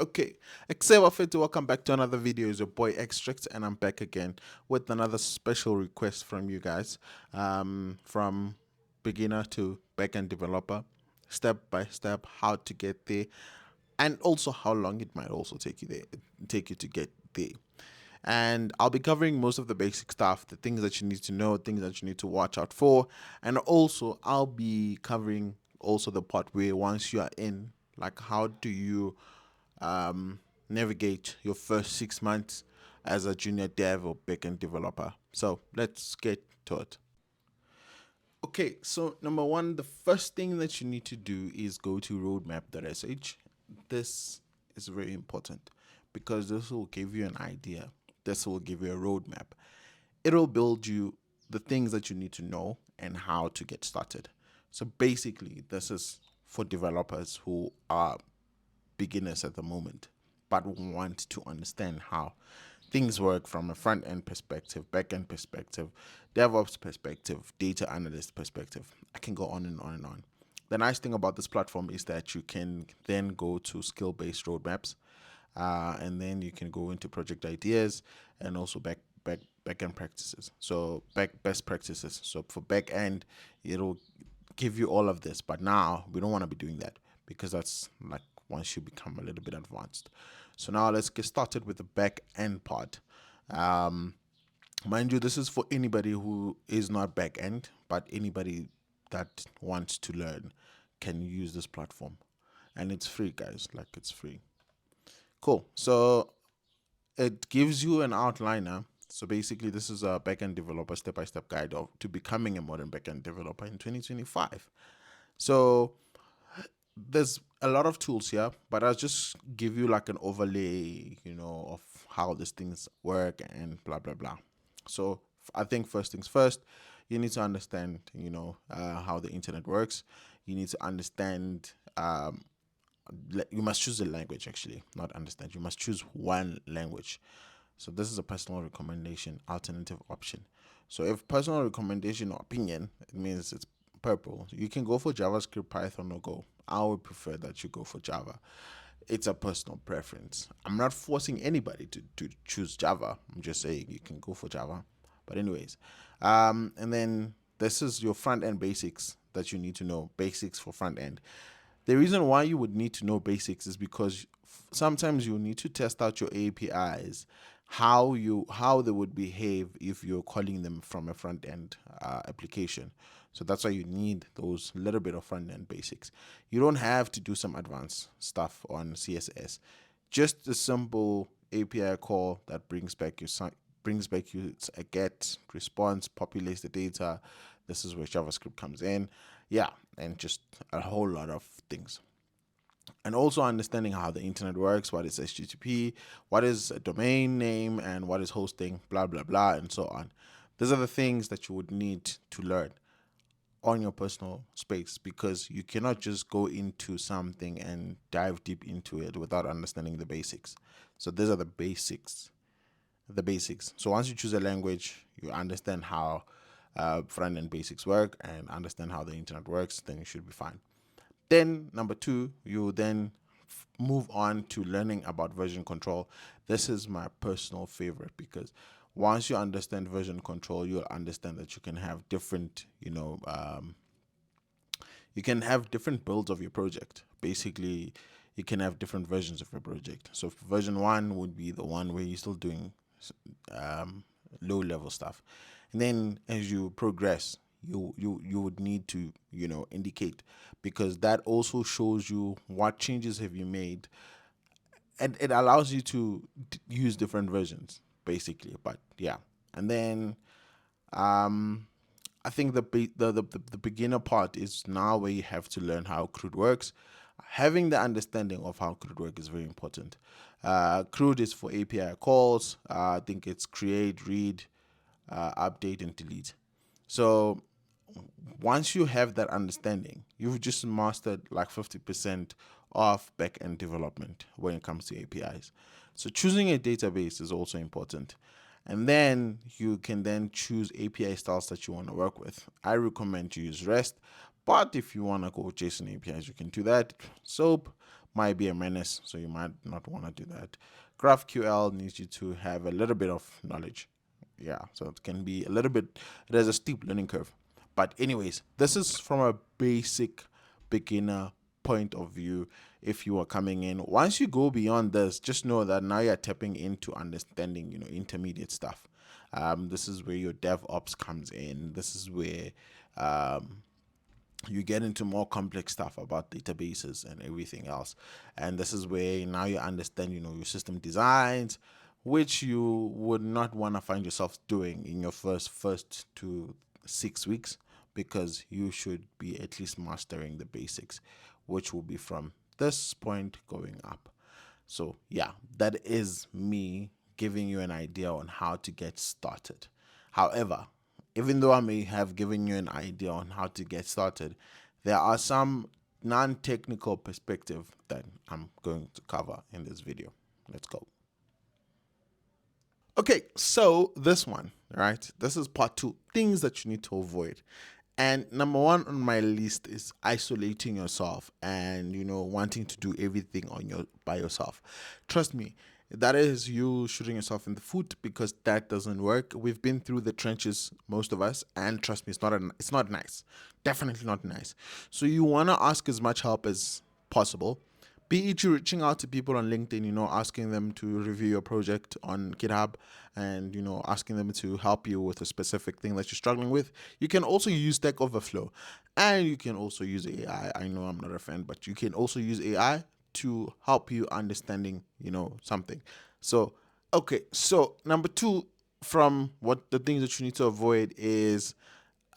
Okay, except welcome back to another video. It's your boy Extract, and I'm back again with another special request from you guys. From beginner to backend developer, step by step, how to get there, and also how long it might also take you to get there. And I'll be covering most of the basic stuff, the things that you need to know, things that you need to watch out for, and also I'll be covering also the part where once you are in, like how do you navigate your first 6 months as a junior dev or backend developer. So let's get to it. Okay, so number one, the first thing that you need to do is go to roadmap.sh. This is very important because this will give you an idea. This will give you a roadmap. It'll build you the things that you need to know and how to get started. So basically, this is for developers who are beginners at the moment, but want to understand how things work from a front end perspective, back end perspective, DevOps perspective, data analyst perspective. I can go on and on and on. The nice thing about this platform is that you can then go to skill based roadmaps, and then you can go into project ideas and also back end practices. So best practices. So for back end, it'll give you all of this, but now we don't want to be doing that because that's like once you become a little bit advanced. So now let's get started with the back end part. Um, Mind you, this is for anybody who is not back end, but anybody that wants to learn can use this platform, and it's free, guys. Like it's free. Cool. So it gives you an outliner. So basically, this is a backend developer step-by-step guide of to becoming a modern backend developer in 2025. So there's a lot of tools here, but I'll just give you like an overlay, of how these things work and blah blah blah. So I think first things first, you need to understand, how the internet works. You need to understand. You must choose a language, actually, not understand. You must choose one language. So this is a personal recommendation, alternative option. So if personal recommendation or opinion, it means it's purple. You can go for JavaScript, Python, or Go. I would prefer that you go for Java. It's a personal preference. I'm not forcing anybody to choose Java. I'm just saying you can go for Java. But anyways, and then this is your front end basics that you need to know. Basics for front end. The reason why you would need to know basics is because sometimes you need to test out your APIs, how they would behave if you're calling them from a front end application. So that's why you need those little bit of front end basics. You don't have to do some advanced stuff on CSS. Just a simple API call that brings back you a get response, populates the data. This is where JavaScript comes in. Yeah, and just a whole lot of things. And also understanding how the internet works, what is HTTP, what is a domain name, and what is hosting, blah, blah, blah, and so on. These are the things that you would need to learn on your personal space because you cannot just go into something and dive deep into it without understanding the basics. So these are the basics. The basics. So once you choose a language, you understand how front end basics work and understand how the internet works, then you should be fine. Then number two, you then move on to learning about version control. This is my personal favorite because once you understand version control, you'll understand that you can have different, you can have different builds of your project. Basically, you can have different versions of your project. So version one would be the one where you're still doing low level stuff, and then as you progress, you would need to indicate, because that also shows you what changes have you made, and it allows you to use different versions basically. But yeah, and then um I think the beginner part is now where you have to learn how CRUD works. Having the understanding of how CRUD works is very important. CRUD is for API calls. I think it's create, read, update, and delete. So once you have that understanding, you've just mastered like 50% of backend development when it comes to APIs. So choosing a database is also important. And then you can then choose API styles that you want to work with. I recommend you use REST, but if you want to go with JSON APIs, you can do that. SOAP, might be a menace, so you might not want to do that. GraphQL needs you to have a little bit of knowledge. Yeah, so it can be a little bit, there's a steep learning curve. But anyways, this is from a basic beginner point of view. If you are coming in, once you go beyond this, just know that now you're tapping into understanding, intermediate stuff. This is where your DevOps comes in. This is where you get into more complex stuff about databases and everything else. And this is where now you understand, your system designs, which you would not want to find yourself doing in your first to 6 weeks, because you should be at least mastering the basics, which will be from this point going up. So yeah, that is me giving you an idea on how to get started. However, even though I may have given you an idea on how to get started, there are some non-technical perspective that I'm going to cover in this video. Let's go. Okay, so this one, right? This is part 2, things that you need to avoid. And number 1 on my list is isolating yourself and wanting to do everything by yourself. Trust me, that is you shooting yourself in the foot, because that doesn't work. We've been through the trenches, most of us, and trust me, it's not nice. Definitely not nice. So you want to ask as much help as possible. Be it you reaching out to people on LinkedIn, asking them to review your project on GitHub, and, asking them to help you with a specific thing that you're struggling with. You can also use Stack Overflow, and you can also use AI. I know I'm not a fan, but you can also use AI to help you understanding, something. So, okay. So number 2, from what the things that you need to avoid is,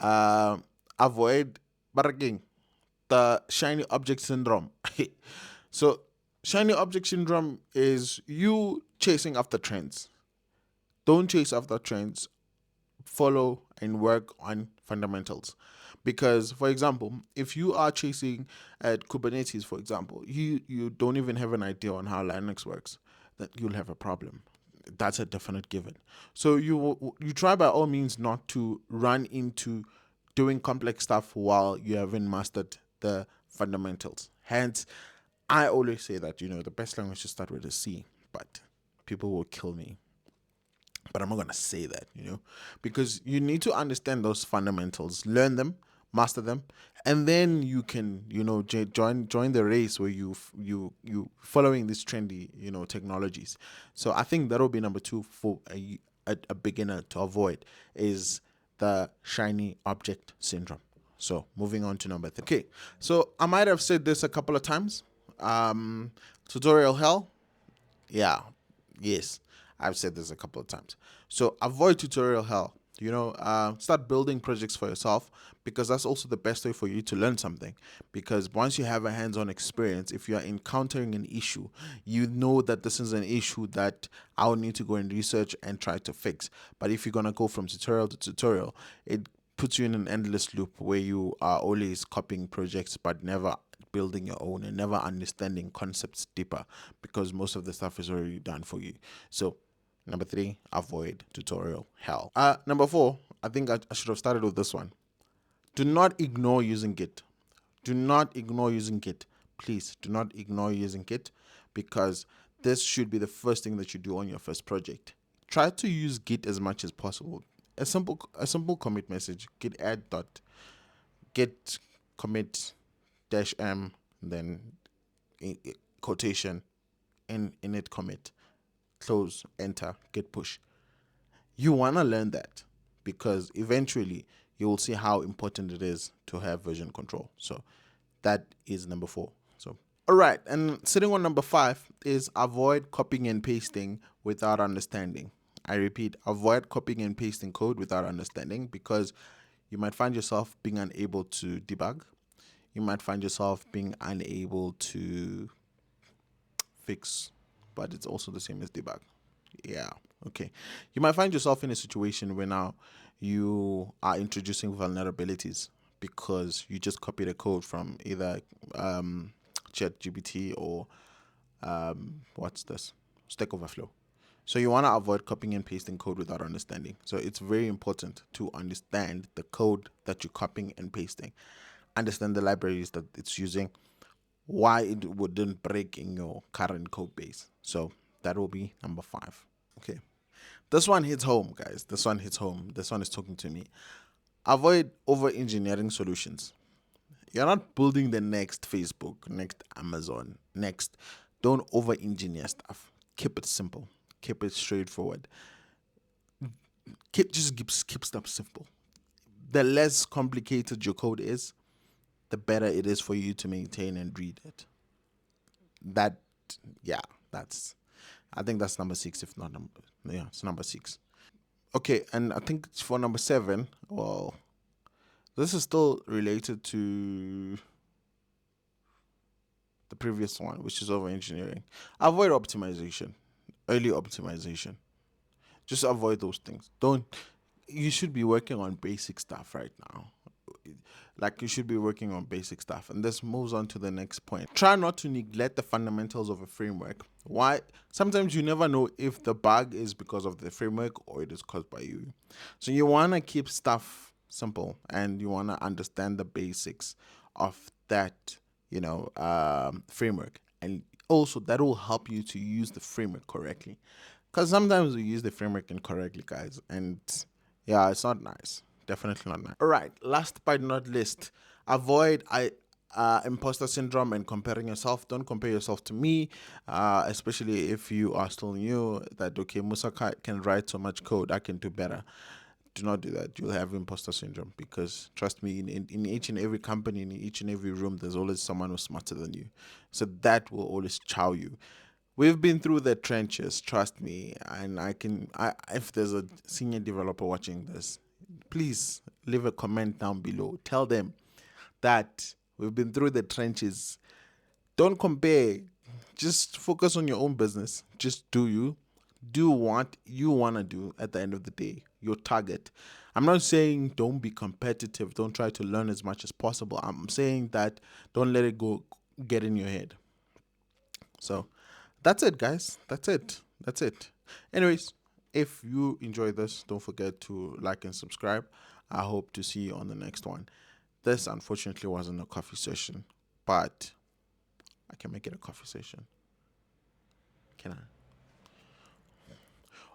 avoid bargaining, the shiny object syndrome. So, shiny object syndrome is you chasing after trends. Don't chase after trends. Follow and work on fundamentals. Because, for example, if you are chasing at Kubernetes, for example, you don't even have an idea on how Linux works, that you'll have a problem. That's a definite given. So you try by all means not to run into doing complex stuff while you haven't mastered the fundamentals. Hence, I always say that the best language to start with is C, but people will kill me. But I'm not gonna say that, because you need to understand those fundamentals, learn them, master them, and then you can, join the race where you following these trendy, technologies. So I think that'll be number 2 for a beginner to avoid, is the shiny object syndrome. So moving on to number 3. Okay, so I might have said this a couple of times. Tutorial hell. Yeah, yes, I've said this a couple of times. So avoid tutorial hell. Start building projects for yourself, because that's also the best way for you to learn something. Because once you have a hands-on experience, if you are encountering an issue, you know that this is an issue that I'll need to go and research and try to fix. But if you're gonna go from tutorial to tutorial, it puts you in an endless loop where you are always copying projects but never building your own, and never understanding concepts deeper, because most of the stuff is already done for you. So number 3, avoid tutorial hell. Number 4, I think I should have started with this one. Do not ignore using Git. Do not ignore using Git. Please do not ignore using Git, because this should be the first thing that you do on your first project. Try to use Git as much as possible. A simple commit message, git add dot git commit dash m, then quotation, init commit, close, enter, git push. You want to learn that, because eventually you will see how important it is to have version control. So that is number 4. So all right, and sitting on number 5 is avoid copying and pasting without understanding. I repeat, avoid copying and pasting code without understanding, because you might find yourself being unable to debug. You might find yourself being unable to fix, but it's also the same as debug. Yeah, okay. You might find yourself in a situation where now you are introducing vulnerabilities, because you just copied a code from either ChatGPT or what's this? Stack Overflow. So you want to avoid copying and pasting code without understanding. So it's very important to understand the code that you're copying and pasting. Understand the libraries that it's using. why it wouldn't break in your current code base. So that will be number 5. Okay. This one hits home, guys. This one hits home. This one is talking to me. Avoid over engineering solutions. You're not building the next Facebook, next Amazon, next. Don't over engineer stuff. Keep it simple. Keep it straightforward. Keep stuff simple. The less complicated your code is, the better it is for you to maintain and read it. That, yeah, that's. I think that's number 6, if not number. Yeah, it's number 6. Okay, and I think for number 7, well, this is still related to the previous one, which is over engineering. Avoid optimization, early optimization. Just avoid those things. Don't. You should be working on basic stuff right now. Like, you should be working on basic stuff. And this moves on to the next point. Try not to neglect the fundamentals of a framework. Why? Sometimes you never know if the bug is because of the framework or it is caused by you. So you want to keep stuff simple, and you want to understand the basics of that, framework. And also that will help you to use the framework correctly. Because sometimes we use the framework incorrectly, guys. And yeah, it's not nice. Definitely not nice. All right. Last but not least, avoid imposter syndrome and comparing yourself. Don't compare yourself to me, especially if you are still new. That okay, Musa can write so much code, I can do better. Do not do that. You'll have imposter syndrome, because trust me, in each and every company, in each and every room, there's always someone who's smarter than you. So that will always chow you. We've been through the trenches, trust me, and if there's a senior developer watching this, please leave a comment down below. Tell them that we've been through the trenches. Don't compare. Just focus on your own business. Just do you. Do what you want to do at the end of the day. Your target. I'm not saying don't be competitive. Don't try to learn as much as possible. I'm saying that don't let it get in your head. So that's it, guys. That's it. That's it. Anyways, if you enjoy this, don't forget to like and subscribe. I hope to see you on the next one. This unfortunately wasn't a coffee session, but I can make it a coffee session. Can I?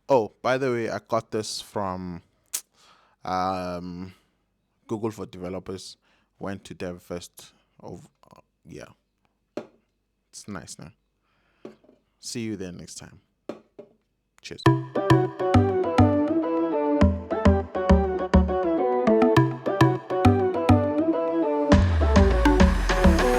Oh, by the way, I got this from um, Google for Developers. Went to DevFest. Yeah, it's nice now. See you there next time. Cheers.